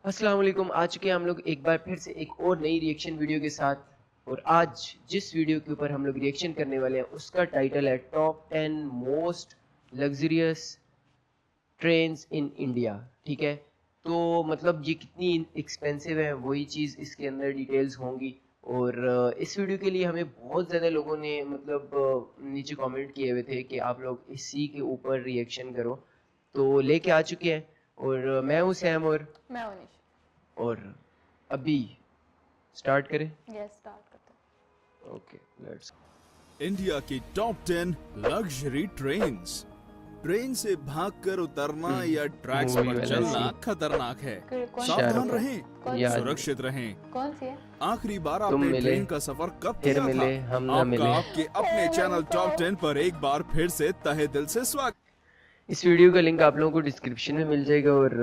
अस्सलाम वालेकुम। आ चुके हैं हम लोग एक बार फिर से एक और नई रिएक्शन वीडियो के साथ। और आज जिस वीडियो के ऊपर हम लोग रिएक्शन करने वाले हैं उसका टाइटल है top 10 most luxurious trains in India. ठीक है, तो मतलब ये कितनी एक्सपेंसिव है वही चीज़ इसके अंदर डिटेल्स होंगी। और इस वीडियो के लिए हमें बहुत ज़्यादा लोगों ने मतलब नीचे कमेंट किए हुए थे कि आप लोग इसी के ऊपर रिएक्शन करो, तो लेके आ चुके हैं। और मैं हूँ सैम और मैं उनिश। और अभी स्टार्ट करें। यस, स्टार्ट करते हैं। Okay, let's. इंडिया की टॉप 10 लग्जरी ट्रेन्स। ट्रेन से भागकर उतरना या ट्रैक्स मूवी पर वाला चलना scene। खतरनाक है। कौन सावधान शाहरुख रहें, कौन याद सुरक्षित रहें। कौन सी है? आखिरी बार तुम आपने मिले, ट्रेन का सफर कब फिर किया था? मिले, हम ना आपका मिले। आपके अपने चैनल टॉप 10 पर एक बार फिर से तहे दिल से स्वागत इस वीडियो का लिंक आप लोगों को डिस्क्रिप्शन में मिल जाएगा। और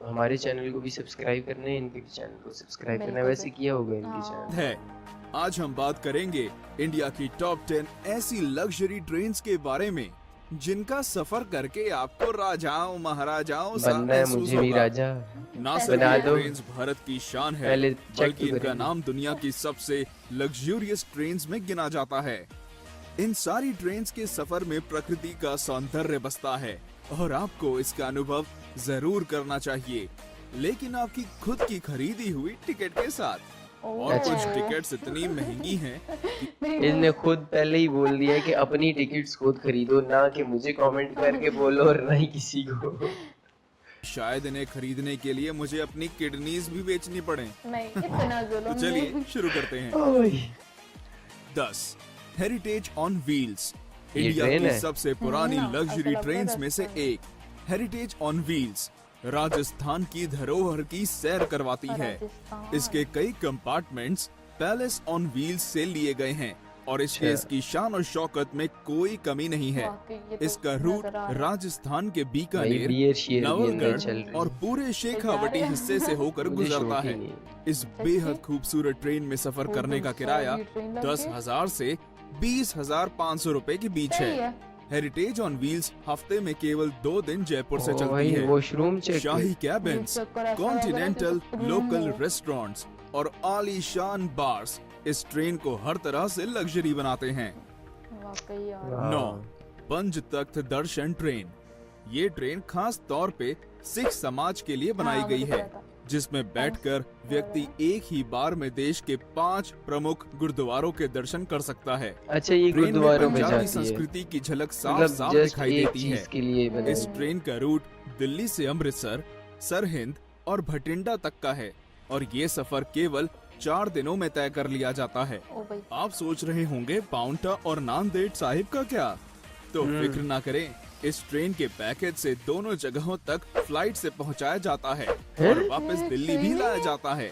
हमारे चैनल को भी सब्सक्राइब करना है, इनके चैनल को सब्सक्राइब करना है। बिल्कुल, वैसे किया होगा इनके हाँ। चैनल। है। आज हम बात करेंगे इंडिया की टॉप 10 ऐसी लग्जरी ट्रेन्स के बारे में जिनका सफर करके आपको राजाओं महाराजाओं सा बनना है महसूस मुझे भी होगा। राजा। ना सिर्फ बना ये दो। ट्रेन्स भारत की शान है, पहले चेक बल्कि तो इनका करेंगे। नाम दुनिया की सबसे लग्जूरियस ट्रेन्स में गिना जाता है। इन सारी ट्रेन्स के सफर में प्रकृति का सौंदर्य बसता है और आपको इसका अनुभव जरूर करना चाहिए, लेकिन आपकी खुद की खरीदी हुई टिकट के साथ। और अच्छा। कुछ टिकट्स इतनी महंगी हैं इनने खुद पहले ही बोल दिया कि अपनी टिकट्स खुद खरीदो, ना कि मुझे कमेंट करके बोलो और ना ही किसी को। शायद इन्हें खरीदने के लिए मुझे अपनी किडनीज भी बेचनी पड़े। नहीं, इतना तो जुल्म चलिए नहीं। शुरू करते हैं। ओए, 10 हेरिटेज ऑन व्हील्स। ये इंडिया ट्रेन की है? सबसे पुरानी ना, लग्जरी ऐसा ट्रेन्स लगता में से है। एक हेरिटेज ऑन व्हील्स राजस्थान की धरोहर की सैर करवाती है। राजस्थान। इसके कई कंपार्टमेंट्स पैलेस ऑन व्हील्स से लिए गए हैं और इसमें अच्छा। इसकी शान और शौकत में कोई कमी नहीं है। वाकई ये तो इसका रूट नजर आ रहा है। राजस्थान के भाई बीकानेर, बियर शेयर भी अंदर नवलगढ़ चल रही और है। पूरे शेखावटी जा रहे हिस्से से होकर मुझे गुजरता शौक ही है। नहीं। इस बेहद खूबसूरत ट्रेन में सफर वो करने तो का किराया सारी ट्रेन लग 10,000 से 20,500 रुपए के बीच सही है। है। हेरिटेज ऑन व्हील्स हफ्ते में केवल 2 दिन जयपुर से ओ चलती भाई, है। Washroom check. शाही कैबिन्स, चेक करो, ऐसा कॉन्टिनेंटल लग रहा है जैसे लोकल रूम हो। रेस्टोरेंट्स और आलीशान बार्स इस ट्रेन को हर तरह से लग्जरी बनाते हैं। वाकई यार। वाह। 9 पंच तख्त दर्शन ट्रेन। ये ट्रेन खास तौर पे सिख समाज के लिए बनाई हाँ, गई मुझे है, पता था। जिसमें बैठकर व्यक्ति एक ही बार में देश के 5 प्रमुख गुरुद्वारों के दर्शन कर सकता है। अच्छा, ये ट्रेन में गुरुद्वारों में पंजाबी जाती है, संस्कृति की झलक साफ मतलब साफ जस्ट दिखाई एक देती है। चीज के लिए बनी इस हुई। ट्रेन का रूट दिल्ली से अमृतसर, सरहिंद और भटिंडा तक का है और ये सफर केवल 4 दिनों में तय कर लिया जाता है। ओ भाई, आप सोच रहे होंगे पाउंटा और नांदेड़ साहिब का क्या? तो फिक्र ना करें, इस ट्रेन के पैकेज से दोनों जगहों तक फ्लाइट से पहुंचाया जाता है और वापस दिल्ली भी लाया जाता है।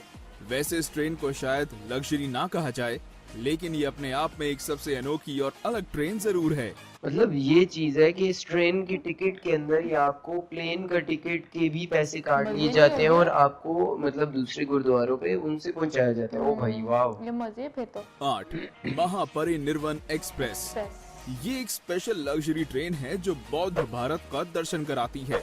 वैसे इस ट्रेन को शायद लग्जरी ना कहा जाए, लेकिन ये अपने आप में एक सबसे अनोखी और अलग ट्रेन जरूर है। मतलब ये चीज है कि इस ट्रेन की टिकट के अंदर ही आपको प्लेन का टिकट के भी पैसे काट मजे लिए नहीं जाते हैं हो और गया। आपको मतलब दूसरे गुरुद्वारों पे उनसे पहुंचाया जाता है। ओ भाई वाह। ये मजे फिर तो। 8 महापरिनिर्वाण एक्सप्रेस। स्ट्रेस। ये एक स्पेशल लग्जरी ट्रेन है जो बौद्ध भारत का दर्शन कराती है।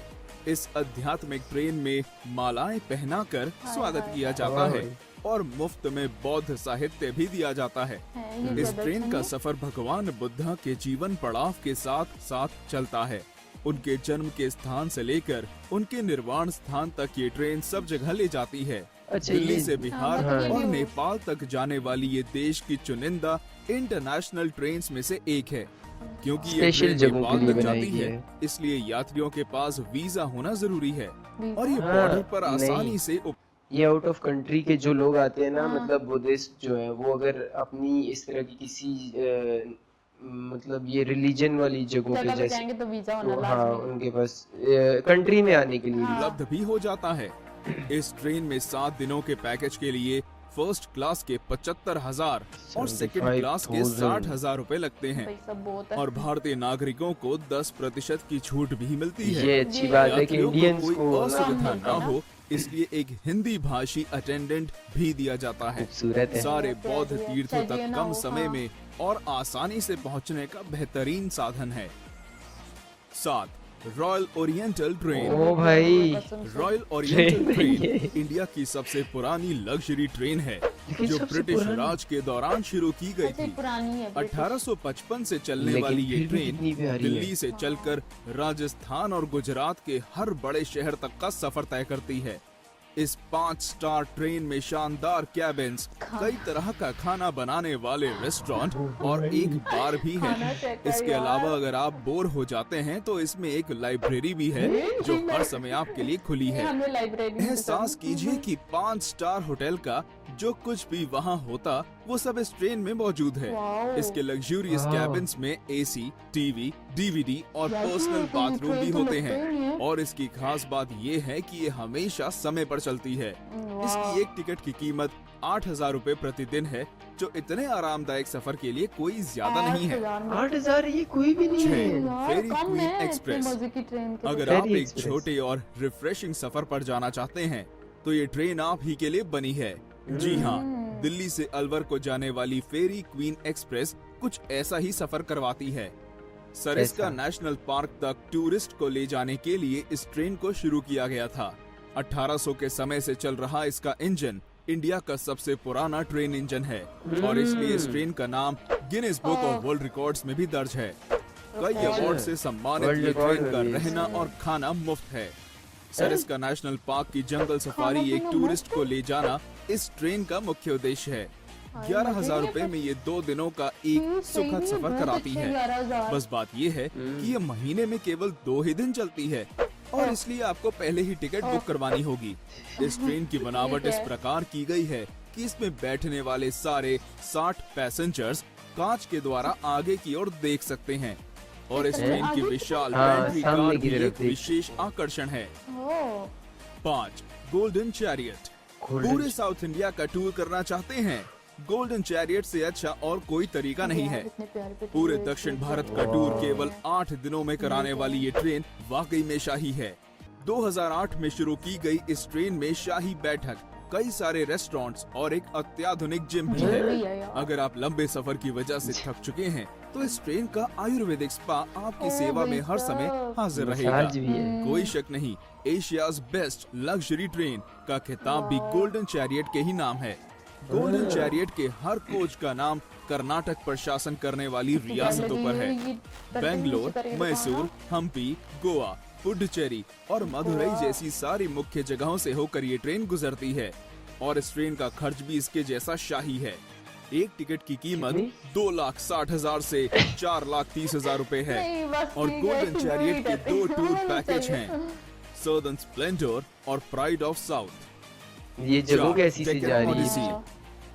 इस आध्यात्मिक ट्रेन में मालाएं पहनाकर स्वागत किया जाता है और मुफ्त में बौद्ध साहित्य भी दिया जाता है। ये इस ज्यादा ट्रेन अच्छा का नहीं? सफर भगवान बुद्धा के जीवन पड़ाव के साथ साथ चलता है। उनके जन्म के स्थान से लेकर उनके निर्वाण स्थान तक ये ट्रेन सब जगह ले जाती है। अच्छा, दिल्ली ये से बिहार हाँ, और मतलब नेपाल तक जाने वाली ये देश की चुनिंदा इंटरनेशनल ट्रेन्स में से एक है। क्योंकि ये स्पेशल ट्रेन जगहों के नेपाल लिए तक बनाई जाती गई है, है। इसलिए यात्रियों के पास वीजा होना जरूरी है और ये हाँ, बॉर्डर पर नहीं। आसानी से ये आउट ऑफ कंट्री के जो लोग आते हैं ना, हाँ। मतलब बुद्धिस्ट जो है, वो अगर अपनी इस तरह की किसी मतलब ये रिलीजन वाली जगहों पे जगह पे जैसे, जाएंगे तो वीजा होना तो हाँ लाजमी है। उनके पास कंट्री में आने के लिए हाँ। उपलब्ध भी हो जाता है। इस ट्रेन में 7 दिनों के पैकेज के लिए फर्स्ट क्लास के 75,000 और सेकंड क्लास के 60,000 रुपए लगते हैं पैसा बहुत है। और भारतीय नागरिकों को 10% की छूट भी मिलती है। ये अच्छी बात है कि यात्रियों को इंडियंस कोई को असुविधा ना- न हो, इसलिए एक हिंदी भाषी अटेंडेंट भी दिया जाता है। खूबसूरत है। सारे चलिए, बौद्ध चलिए, तीर्थों चलिए तक ना कम हो, समय हाँ। में और आसानी से पहुंचने का बेहतरीन साधन है। 7 रॉयल ओरिएंटल ट्रेन। ओ भाई, कसम से। Royal oriental train train India की सबसे पुरानी लग्जरी ट्रेन है लेकिन जो सबसे ब्रिटिश पुरानी? राज के दौरान शुरू की गई सबसे थी। पुरानी है ब्रिटिश। 1855 से चलने लेकिन वाली ये फिर भी ट्रेन कितनी प्यारी है। दिल्ली से चलकर राजस्थान और गुजरात के हर बड़े शहर तक का सफर तय करती है। इस 5 स्टार ट्रेन में शानदार कैबिन्स, कई तरह का खाना बनाने वाले रेस्टोरेंट और एक बार भी खाना है। check कर इसके यार। अलावा अगर आप बोर हो जाते हैं तो इसमें एक लाइब्रेरी भी है जो हर समय आपके लिए खुली है। हमें लाइब्रेरी एहसास कीजिए कि 5 स्टार होटल का जो कुछ भी वहाँ होता वो सब इस ट्रेन में मौजूद है। वाओ। इसके लग्जूरियस वाह। कैबिन्स में एसी, टीवी, डीवीडी और यार, पर्सनल ये बाथरूम ट्रेन भी तो होते लगता ही नहीं हैं। है। और इसकी खास बात ये है कि ये हमेशा समय पर चलती है। इसकी एक टिकट की कीमत 8,000 रूपए प्रतिदिन है, जो इतने आरामदायक सफर के लिए कोई ज्यादा नहीं है। 8,000 ये कोई भी नहीं है। फेरी क्वीन एक्सप्रेस। मजे की ट्रेन के अगर फेरी आप एक एक्सप्रेस। छोटे और रिफ्रेशिंग सफर पर जाना चाहते हैं तो ये ट्रेन आप ही के लिए बनी है। जी हाँ, दिल्ली से अलवर को जाने वाली फेरी क्वीन एक्सप्रेस कुछ ऐसा ही सफर करवाती है। सरिस्का ऐसा? नेशनल पार्क तक टूरिस्ट को ले जाने के लिए इस ट्रेन को शुरू किया गया था। 1800 के समय से चल रहा इसका इंजन इंडिया का सबसे पुराना ट्रेन इंजन है और इसलिए इस ट्रेन का नाम Guinness book of world records में भी दर्ज है। कई अवार्ड से सम्मानित वर्ल्ड ये रिकॉर्ड ट्रेन का में भी है। रहना और खाना मुफ्त है। सरिस्का नेशनल पार्क की जंगल सफारी एक टूरिस्ट को ले जाना इस ट्रेन का मुख्य उद्देश्य है। 11,000 रूपए में ये 2 दिनों का एक सुखद सफर कराती है। बस बात ये है कि ये महीने में केवल 2 ही दिन चलती है और इसलिए आपको पहले ही टिकट बुक करवानी होगी। इस ट्रेन की बनावट इस प्रकार की गई है कि इसमें बैठने वाले सारे 60 पैसेंजर्स कांच के द्वारा आगे की ओर देख सकते हैं और इस ट्रेन की विशाल हाँ, पेंट्री सामने कार की भी तरफ एक देख। विशेष आकर्षण है। 5 गोल्डन चैरियट। Golden पूरे साउथ इंडिया का टूर करना चाहते हैं? गोल्डन चैरियट से अच्छा और कोई तरीका नहीं है। पूरे दक्षिण भारत का टूर केवल 8 दिनों में कराने वाली ये ट्रेन वाकई में शाही है। 2008 में शुरू की गई इस ट्रेन में शाही बैठक, कई सारे रेस्टोरेंट्स और एक अत्याधुनिक जिम भी है। अगर आप लंबे सफर की वजह से थक चुके हैं तो इस ट्रेन का आयुर्वेदिक स्पा आपकी सेवा में हर समय हाजिर रहेगा। मसाज भी है। कोई शक नहीं, एशियाज बेस्ट लग्जरी ट्रेन का खिताब भी गोल्डन चैरियट के ही नाम है। गोल्डन चैरियट के हर कोच का नाम कर्नाटक पर शासन करने वाली रियासतों पर है। बेंगलोर, मैसूर, हम्पी, गोवा, पुडुचेरी और मदुरई जैसी सारी मुख्य जगहों से होकर ये ट्रेन गुजरती है और इस ट्रेन का खर्च भी इसके जैसा शाही है। एक टिकट की कीमत 2,60,000 से 4,30,000 रूपए है और गोल्डन चैरियट के 2 टूर पैकेज हैं, सदर्न स्प्लेंडर और प्राइड ऑफ साउथ। ये जगह कैसी सी जा रही ओडिसी। है।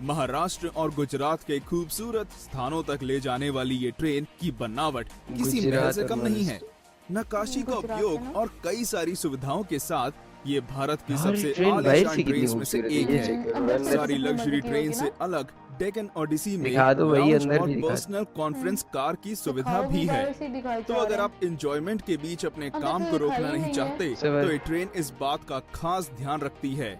महाराष्ट्र और गुजरात के खूबसूरत स्थानों तक ले जाने वाली ये ट्रेन की बनावट किसी महल गुजरात से और कम नहीं है। महाराष्ट्र। नक्काशी का गुजरात उपयोग है ना? और कई सारी सुविधाओं के साथ ये भारत की यार, सबसे ट्रेन बाहर आलीशान से कितनी ट्रेन में से खूबसूरत एक है, ये है। check करो, अंदर सारी से लग्जरी कितनी ट्रेन होगी से ना? अलग डेक्कन ओडिसी में दिखा दो भाई, लाउंज अंदर और भी दिखा दो। पर्सनल कॉन्फ्रेंस कार की सुविधा भी है। तो अगर आप इंजॉयमेंट के बीच अपने अंदर काम तो को दिखाई रोकना नहीं नहीं है। चाहते सवाल। तो ये ट्रेन इस बात का खास ध्यान रखती है।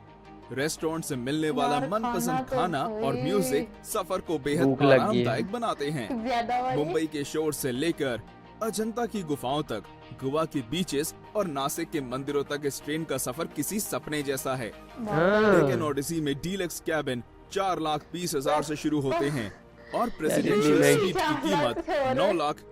रेस्टोरेंट से मिलने वाला यार, मनपसंद खाना तो खाना और भाई। म्यूजिक सफर को बेहद भूख लग गई है। आरामदायक बनाते हैं। ज्यादा वाली। मुंबई के शोर से लेकर अजंता की गुफाओं तक, गोवा के बीचेस और नासिक के मंदिरों तक इस ट्रेन का सफर किसी सपने जैसा है। हाँ। डेक्कन ओडिसी में डीलक्स कैबिन 4,20,000 से शुरू होते हैं और प्रेसिडेंशियल महंगी। सीट की कीमत 9 लाख।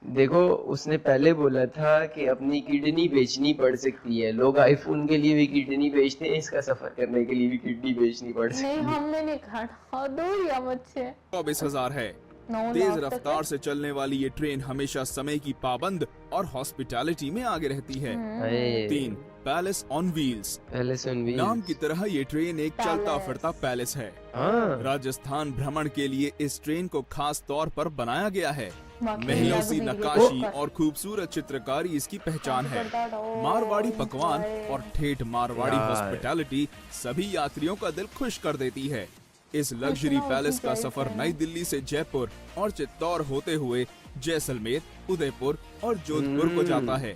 देखो, उसने पहले बोला था कि अपनी किडनी बेचनी पड़ सकती है। लोग आईफोन के लिए भी किडनी बेचते हैं, इसका सफर करने के लिए भी किडनी बेचनी पड़ सकती नहीं, है। हमने नहीं खाना। दूर या मुझसे 24,000 है। 9 तेज लाख तक रफ्तार है। से चलने वाली ये ट्रेन हमेशा समय की पाबंद और हॉस्पिटैलिटी में आगे रहती है। अरे, 3 पैलेस ऑन व्हील्स। पहले सुन भी। नाम की तरह ये ट्रेन एक चलता पैलेस। फिरता पैलेस है। हाँ, राजस्थान भ्रमण के लिए इस ट्रेन को खास तौर पर बनाया गया है। बाकी महलों यार, सी तो नक्काशी वीडियो और खूबसूरत चित्रकारी इसकी पहचान है। करता मारवाड़ी रहो, पकवान enjoy। और ठेठ मारवाड़ी यार। हॉस्पिटैलिटी सभी यात्रियों का दिल खुश कर देती है। इस लग्जरी इतना पैलेस का ऊंची सफर ऊंचाई नई दिल्ली से जयपुर और चित्तौड़ होते हुए जैसलमेर, उदयपुर और जोधपुर को जाता है।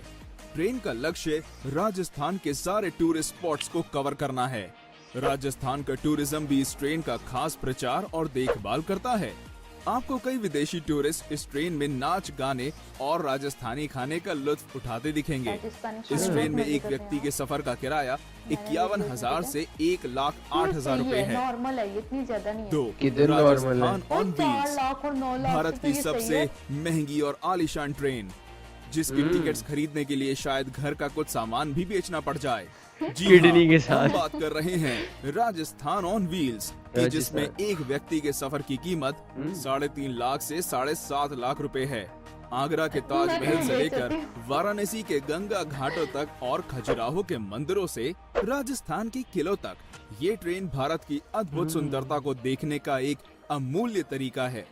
ट्रेन का लक्ष्य राजस्थान के सारे टूरिस्ट स्पॉट्स को कवर करना है। राजस्थान का टूरिज्म भी इस ट्रेन का खास प्रचार और देखभाल करता है। आपको कई विदेशी टूरिस्ट इस ट्रेन में नाच गाने और राजस्थानी खाने का लुत्फ उठाते दिखेंगे। राजस्थानी इस खाने ट्रेन में बहुत एक मजे व्यक्ति करते के सफर का किराया मैंने 51,000 से 1,08,000 हैं। रुपए ये है। नॉर्मल है, इतनी ज्यादा नहीं है। दो किधर नॉर्मल है? राजस्थान ऑन 4 व्हील्स, लाख और 9 लाख भारत से तो की ये सही सबसे है। महंगी और आलीशान ट्रेन, जिसकी टिकट्स खरीदने के लिए शायद घर का कुछ सामान भी बेचना पड़ जाए। जी किडनी के हाँ, साथ। हम बात कर रहे हैं राजस्थान ऑन व्हील्स की, जिसमें राजस्थान। एक व्यक्ति के सफर की कीमत 3.5 लाख से 7.5 लाख रुपए है। आगरा के ताजमहल से लेकर वाराणसी के गंगा घाटों तक और खजुराहो के मंदिरों से राजस्थान के किलों तक, ये ट्रेन भारत की अद्भुत सुंदरता को देखने का एक अमूल्य तरीका है।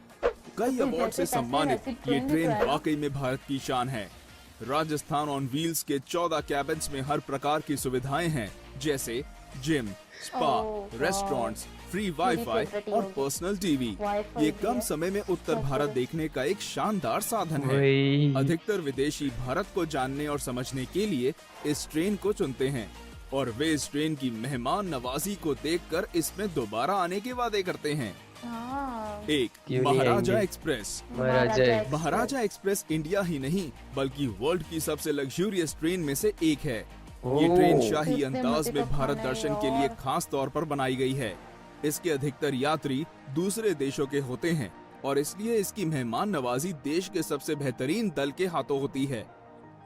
कई अवार्ड से सम्मानित ये ट्रेन वाकई में भारत की शान है। राजस्थान ऑन व्हील्स के 14 कैबिन्स में हर प्रकार की सुविधाएं हैं, जैसे जिम, स्पा, ओह, रेस्टोरेंट्स, फ्री वाईफाई फेवरेट और होगी। Personal TV. वाईफाई ये भी कम है। समय में उत्तर सब भारत कुछ। देखने का एक शानदार साधन है। वही। अधिकतर विदेशी भारत को जानने और समझने के लिए इस ट्रेन को चुनते हैं और वे इस ट्रेन की मेहमान नवाजी को देखकर इसमें दोबारा आने के वादे करते हैं। हाँ। एक क्यों नहीं महाराजा आएंगे? एक्सप्रेस। महाराजा महाराजा एक्सप्रेस इंडिया ही नहीं बल्कि वर्ल्ड की सबसे लग्जूरियस ट्रेन में से एक है। ये ओह। ट्रेन शाही कितने अंदाज मजे में का भारत खाना है दर्शन के लिए यार। खास तौर पर बनाई गई है। इसके अधिकतर यात्री दूसरे देशों के होते हैं और इसलिए इसकी मेहमान नवाजी देश के सबसे बेहतरीन दल के हाथों होती है।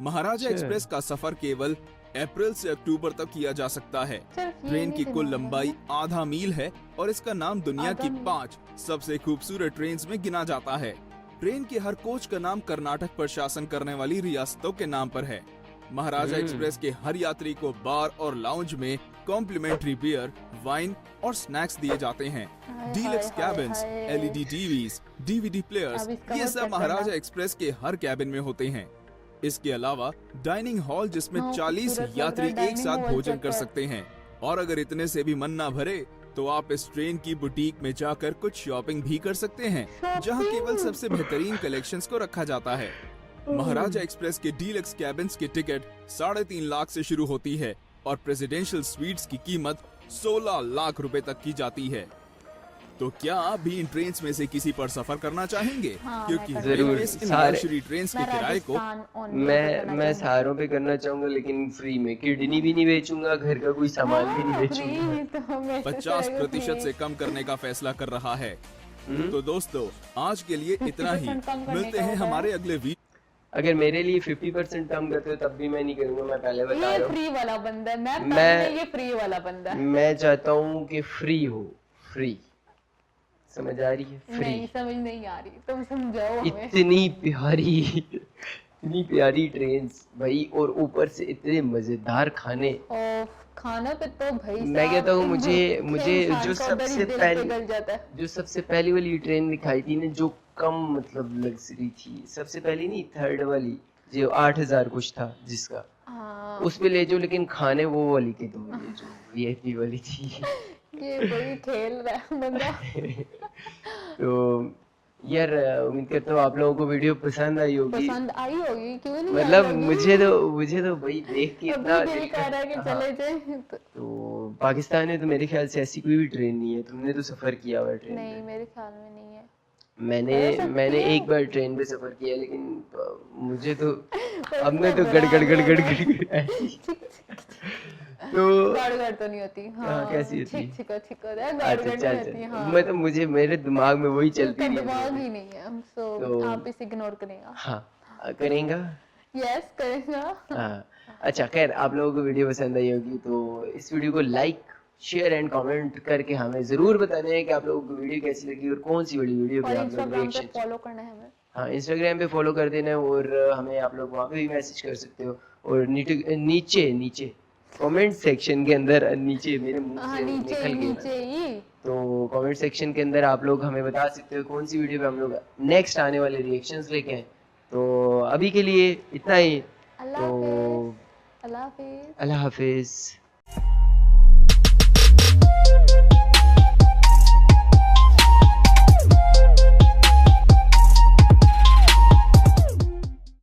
महाराजा अच्छा। एक्सप्रेस का सफर केवल अप्रैल से अक्टूबर तक किया जा सकता है। सिर्फ ये ट्रेन की नहीं कुल दिमाग लंबाई है। आधा मील है और इसका नाम दुनिया आधा की मील। 5 सबसे खूबसूरत ट्रेन्स में गिना जाता है। ट्रेन के हर कोच का नाम कर्नाटक पर शासन करने वाली रियासतों के नाम पर है। महाराजा एक्सप्रेस के हर यात्री को बार और लाउंज में कॉम्प्लीमेंट्री बियर, वाइन और स्नैक्स दिए जाते हैं। हाय, डीलक्स हाय, कैबिन्स, हाय। एलईडी टीवीज, डीवीडी प्लेयर्स, अब इसका ये मत सब करना। महाराजा एक्सप्रेस के हर कैबिन में होते हैं। इसके अलावा डाइनिंग हॉल, जिसमें हाँ, 40 खूबसूरत लग यात्री रहा है एक साथ डाइनिंग हॉल, भोजन चेक कर कर। सकते हैं। और अगर इतने से भी मन ना भरे तो आप इस ट्रेन की बुटीक में जाकर कुछ शॉपिंग भी कर सकते हैं, जहां केवल सबसे बेहतरीन कलेक्शंस को रखा जाता है। महाराजा एक्सप्रेस के डीलक्स कैबिन्स की टिकट 3.5 लाख से शुरू होती है और प्रेसिडेंशियल स्वीट्स की कीमत 16 लाख रुपए तक की जाती है। तो क्या आप भी इन ट्रेन्स में से किसी पर सफर करना चाहेंगे? हाँ, क्योंकि मैं जरूर। रेलवेज इन सारे- लग्जरी ट्रेन्स के मैं किराए को राजस्थान on wheels करना मैं चाहूंगी। सारों पे करना चाहूंगा, लेकिन फ्री में। किडनी भी नहीं बेचूंगा, घर का कोई सामान भी नहीं हाँ, बेचूंगा। free तो मैं तो 50% करूंगी। से कम करने का फैसला कर रहा है। हम्म। तो दोस्तों, आज के लिए इतना ही। 50% कम करने मिलते का हैं होता है। हमारे अगले वीडियो। अगर मेरे लिए 50% कम करते हो तब भी मैं नहीं करूंगा, मैं पहले बता ये रहा हूँ। फ्री वाला बंदा है, मैं मैं- पहले ये फ्री वाला बंदा है। मैं चाहता हूँ कि फ्री हो, फ्री। समझ आ रही है? नहीं फ्री। समझ नहीं आ रही, तुम समझाओ हमें। इतनी प्यारी ट्रेन्स भाई, और ऊपर से इतने मजेदार खाने। और खाना पे तो भाई मैं कहता हूँ मुझे इंसान जो का उधर ही सबसे दिल पहले पिघल जाता है। जो सबसे पहली वाली ट्रेन दिखाई थी ना, जो कम मतलब लग्जरी थी, सबसे पहली नहीं, थर्ड वाली जो 8,000 कुछ था जिसका, हाँ, उस पे ले जाओ, लेकिन खाने वो वाली के दो, ये जो वीआईपी वाली थी। ये कोई खेल रहा है बंदा। तो यार उम्मीद करता हूँ आप लोगों को वीडियो पसंद आई होगी। पसंद आई होगी, क्यों नहीं आई मतलब होगी? मुझे तो भाई देख के इतना अभी दिल कर रहा है कि हाँ। चले जाए तो। तो पाकिस्तान में तो मेरे ख्याल से ऐसी कोई भी ट्रेन नहीं है। तुमने तो सफर किया हुआ है ट्रेन नहीं, में। मेरे ख्याल में नहीं है। मैंने एक बार ट्रेन पे सफर किया, लेकिन मुझे तो अब मैं तो गड़ ऐसी। तो गाड़ तो नहीं होती। हाँ, कैसी होती है? छिको है, गाड़ अच्छा नहीं चल होती। हाँ, मैं तो मेरे दिमाग में वही चलती उसका रही दिमाग है। ही नहीं है, सो तो- आप इसे इग्नोर करेगा। हाँ करेंगा। यस करेगा। हाँ अच्छा, खैर आप लोगों को वीडियो पसंद आई होगी तो इस वीडियो को लाइक, शेयर एंड कमेंट करके हमें जरूर बताना है कि आप लोगों को वीडियो कैसी लगी और कौन सी वीडियो और पे आप लोग इंस्टाग्राम पे रिएक्शन। फॉलो करना है हमें। हाँ इंस्टाग्राम पे फॉलो कर देना है और हमें आप लोग वहाँ पे भी मैसेज कर सकते हो। और नीचे कमेंट सेक्शन के अंदर नीचे मेरे मुंह हाँ, से नीचे निकल गया नीचे ही। तो कमेंट सेक्शन के अंदर आप लोग हमें बता सकते हो कौन सी वीडियो पे हम लोग नेक्स्ट आने वाले रिएक्शंस लेके आए। तो अभी के लिए इतना ही। अल्लाह तो हाफिज। अल्लाह हाफिज। अल्लाह हाफिज।